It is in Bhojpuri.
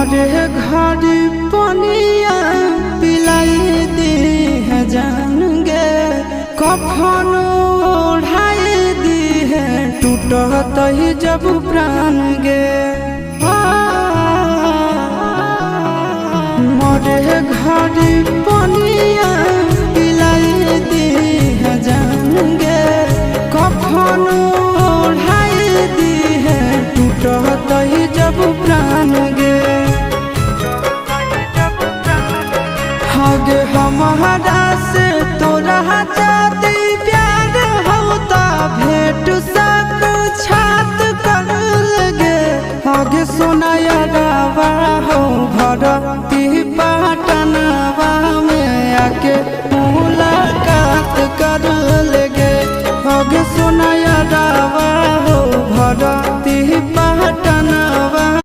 मोरे घर पनिया पिलाई दी है जान गे, कफन ओढ़ाई दी है टूटत ही जब प्राण गे। मोरे घर पनिया पिलाई दी है जान गे, कफन ओढ़ाई दी है टूटत ही जब प्राण गे। हगे हमारा से तोरा जाती प्यार होता भेंट सक छात कर लगे। हगे सोनाया रावा हो भर